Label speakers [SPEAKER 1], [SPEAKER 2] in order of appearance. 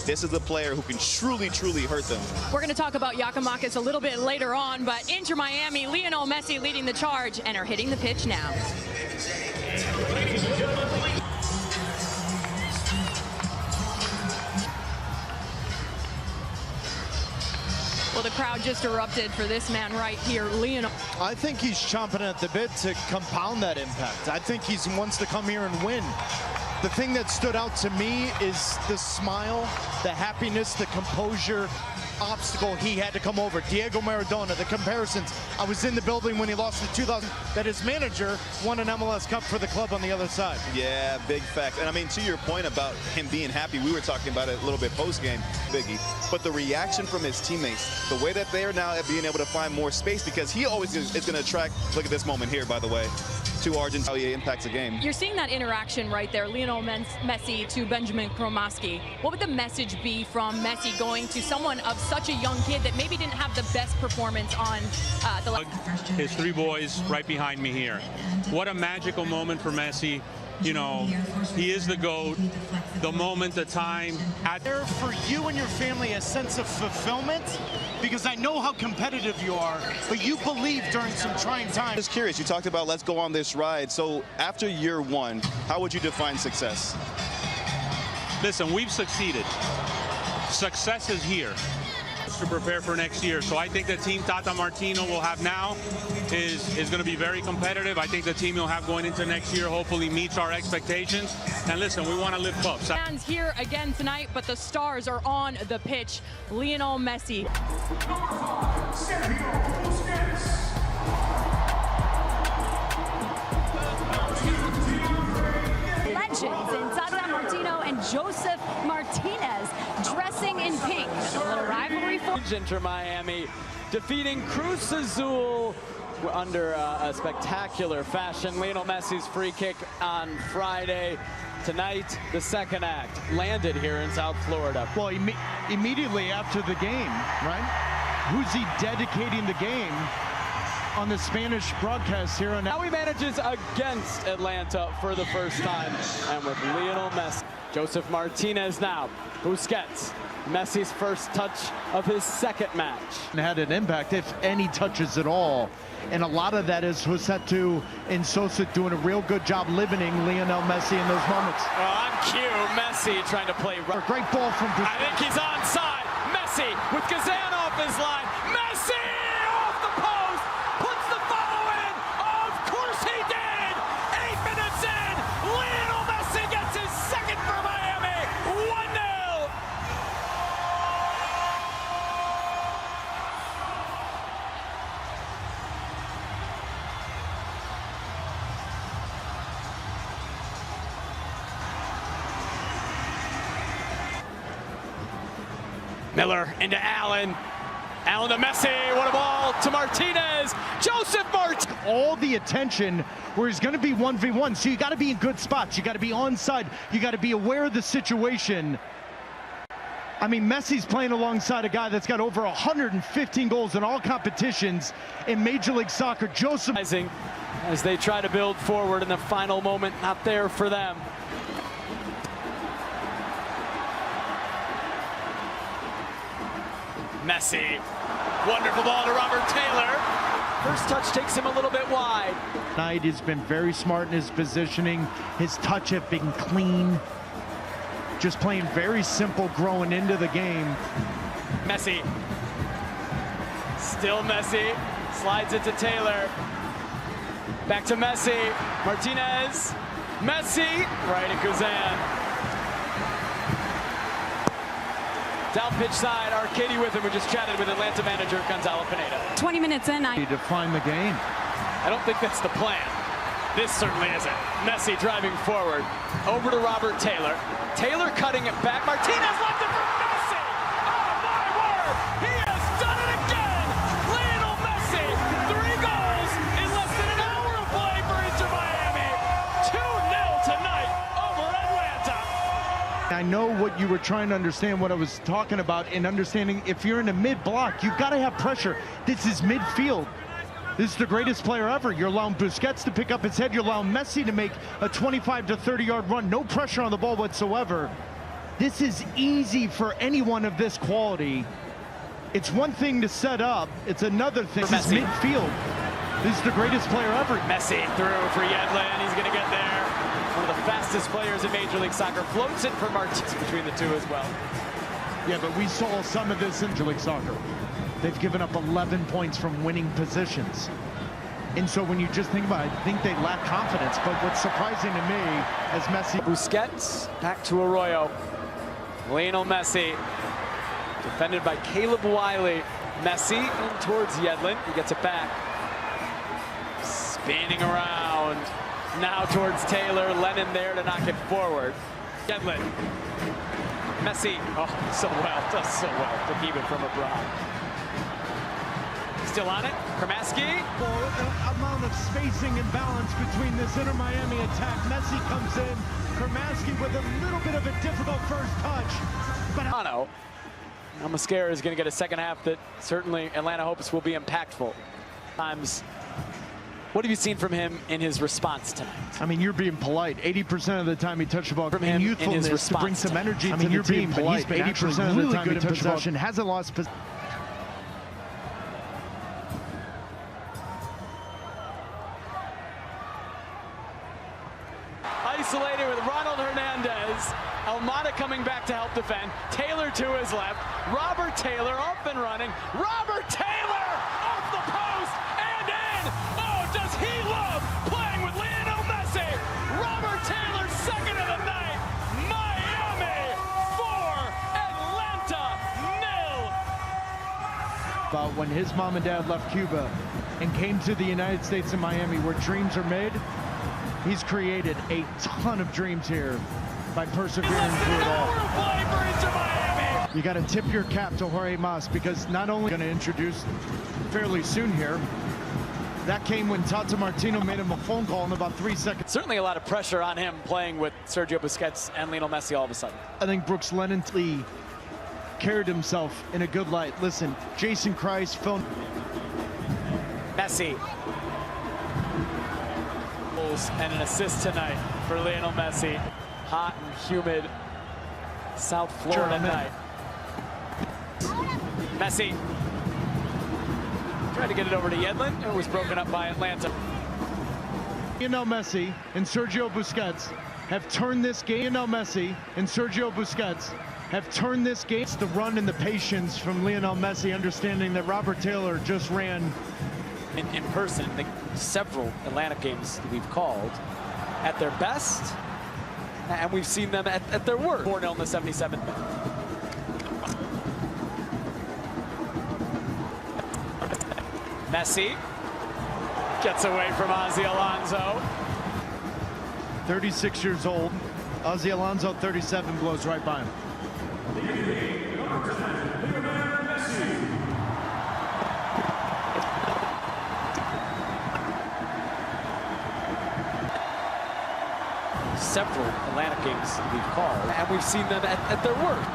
[SPEAKER 1] this is a player who can truly, truly hurt them.
[SPEAKER 2] We're going to talk about Giakoumakis a little bit later on, but Inter Miami, Lionel Messi leading the charge and are hitting the pitch now. Well, the crowd just erupted for this man right here, Lionel.
[SPEAKER 3] I think he's chomping at the bit to compound that impact. I think he wants to come here and win. The thing that stood out to me is the smile, the happiness, the composure, obstacle he had to come over. Diego Maradona, the comparisons. I was in the building when he lost in 2000, that his manager won an MLS Cup for the club on the other side.
[SPEAKER 1] Yeah, big fact. And I mean, to your point about him being happy, we were talking about it a little bit post-game, Biggie. But the reaction from his teammates, the way that they are now being able to find more space, because he always is going to attract, look at this moment here, by the way, to Argentina, how he impacts a game.
[SPEAKER 2] You're seeing that interaction right there, Lionel Messi to Benjamin Kromaski. What would the message be from Messi going to someone of such a young kid that maybe didn't have the best performance on the
[SPEAKER 4] his three boys right behind me here. What a magical moment for Messi. You know, he is the GOAT. The moment, the time.
[SPEAKER 3] There for you and your family a sense of fulfillment, because I know how competitive you are, but you believe during some trying times.
[SPEAKER 1] Just curious, you talked about let's go on this ride. So after year one, how would you define success?
[SPEAKER 4] Listen, we've succeeded. Success is here to prepare for next year. So I think the team Tata Martino will have now is going to be very competitive. I think the team you'll have going into next year hopefully meets our expectations. And listen, we want to lift cups.
[SPEAKER 2] Fans here again tonight, but the stars are on the pitch. Lionel Messi.
[SPEAKER 5] Legends in Tata Martino and Joseph Martinez dressing in pink. A little rivalry for
[SPEAKER 6] Inter Miami defeating Cruz Azul under a spectacular fashion. Lionel Messi's free kick on Friday. Tonight, the second act landed here in South Florida.
[SPEAKER 3] Well, immediately after the game, right? Who's he dedicating the game on the Spanish broadcast here on?
[SPEAKER 6] Now he manages against Atlanta for the first time, and with Lionel Messi. Joseph Martinez now, Busquets. Messi's first touch of his second match.
[SPEAKER 3] And had an impact, if any touches at all. And a lot of that is Josetu and Sosa doing a real good job limiting Lionel Messi in those moments.
[SPEAKER 6] On cue, Messi trying to play.
[SPEAKER 3] A great ball from Busquets.
[SPEAKER 6] I think he's onside. Messi with Kazan off his line. Messi off the post, puts the follow in. Of course he did. 8 minutes in, Lionel Messi gets his second for Miami. 1-0. Miller into Allen. Allen to Messi. What a ball to Martinez. Joseph Martinez.
[SPEAKER 3] All the attention where he's going to be 1v1. So you got to be in good spots. You got to be onside. You got to be aware of the situation. I mean, Messi's playing alongside a guy that's got over 115 goals in all competitions in Major League Soccer. Joseph.
[SPEAKER 6] As they try to build forward in the final moment, not there for them. Messi, wonderful ball to Robert Taylor. First touch takes him a little bit wide.
[SPEAKER 3] Knight has been very smart in his positioning. His touch have been clean. Just playing very simple growing into the game.
[SPEAKER 6] Messi, still Messi, slides it to Taylor. Back to Messi, Martinez, Messi, right at Kazan. Down pitch side, Arcady with him. We just chatted with Atlanta manager Gonzalo Pineda.
[SPEAKER 5] 20 minutes in.
[SPEAKER 3] To find the game.
[SPEAKER 6] I don't think that's the plan. This certainly isn't. Messi driving forward, over to Robert Taylor. Taylor cutting it back. Martinez left it for Messi. Oh my word! He has done it again. Lionel Messi, 3 goals in less than an hour of play for Inter Miami. 2-0 tonight over Atlanta.
[SPEAKER 3] I know what you were trying to understand, what I was talking about, and understanding if you're in a mid-block, you've got to have pressure. This is midfield. This is the greatest player ever. You're allowing Busquets to pick up his head. You're allowing Messi to make a 25 to 30 yard run. No pressure on the ball whatsoever. This is easy for anyone of this quality. It's one thing to set up, it's another thing. This is midfield. This is the greatest player ever.
[SPEAKER 6] Messi through for Yedlin. He's going to get there. One of the fastest players in Major League Soccer. Floats it for Martinez between the two as well.
[SPEAKER 3] Yeah, but we saw some of this in Major League Soccer. They've given up 11 points from winning positions. And so when you just think about it, I think they lack confidence. But what's surprising to me as Messi...
[SPEAKER 6] Busquets back to Arroyo. Lionel Messi, defended by Caleb Wiley. Messi in towards Yedlin. He gets it back. Spinning around. Now towards Taylor. Lennon there to knock it forward. Yedlin. Messi. Oh, so well. Does so well to keep it from abroad. Still on it. Kramaski.
[SPEAKER 3] Amount of spacing and balance between this Inter Miami attack. Messi comes in. Kramaski with a little bit of a difficult first touch. But
[SPEAKER 6] now Mosquera is going to get a second half that certainly Atlanta hopes will be impactful. What have you seen from him in his response tonight?
[SPEAKER 3] I mean, you're being polite. 80% of the time he touched the ball
[SPEAKER 6] from him
[SPEAKER 3] youthfulness
[SPEAKER 6] in his
[SPEAKER 3] to bring some energy to the team. But he's been 80% of the time he touched the ball. Hasn't lost possession.
[SPEAKER 6] Isolated with Ronald Hernandez. Almada coming back to help defend. Taylor to his left. Robert Taylor up and running. Robert Taylor off the post and in. Oh, does he love playing with Lionel Messi? Robert Taylor, second of the night. Miami 4, Atlanta 0.
[SPEAKER 3] But when his mom and dad left Cuba and came to the United States and Miami, where dreams are made, he's created a ton of dreams here by persevering through it all. You got to tip your cap to Jorge Mas, because not only going to introduce fairly soon here, that came when Tata Martino made him a phone call in about 3 seconds.
[SPEAKER 6] Certainly a lot of pressure on him playing with Sergio Busquets and Lionel Messi all of a sudden.
[SPEAKER 3] I think Brooks Lennon carried himself in a good light. Listen, Jason Kreis, Phil
[SPEAKER 6] Messi. And an assist tonight for Lionel Messi. Hot and humid South Florida night. Messi tried to get it over to Yedlin. It was broken up by Atlanta.
[SPEAKER 3] Lionel Messi and Sergio Busquets have turned this game. Lionel Messi and Sergio Busquets have turned this game. It's the run and the patience from Lionel Messi, understanding that Robert Taylor just ran
[SPEAKER 6] in person. I think several Atlanta games that we've called at their best, and we've seen them at their worst. 4-0 in the 77th minute. Messi gets away from Ozzy Alonso.
[SPEAKER 3] 36 years old. Ozzy Alonso, 37, blows right by him.
[SPEAKER 6] Several Atlanta games we've called, and we've seen them at their worst.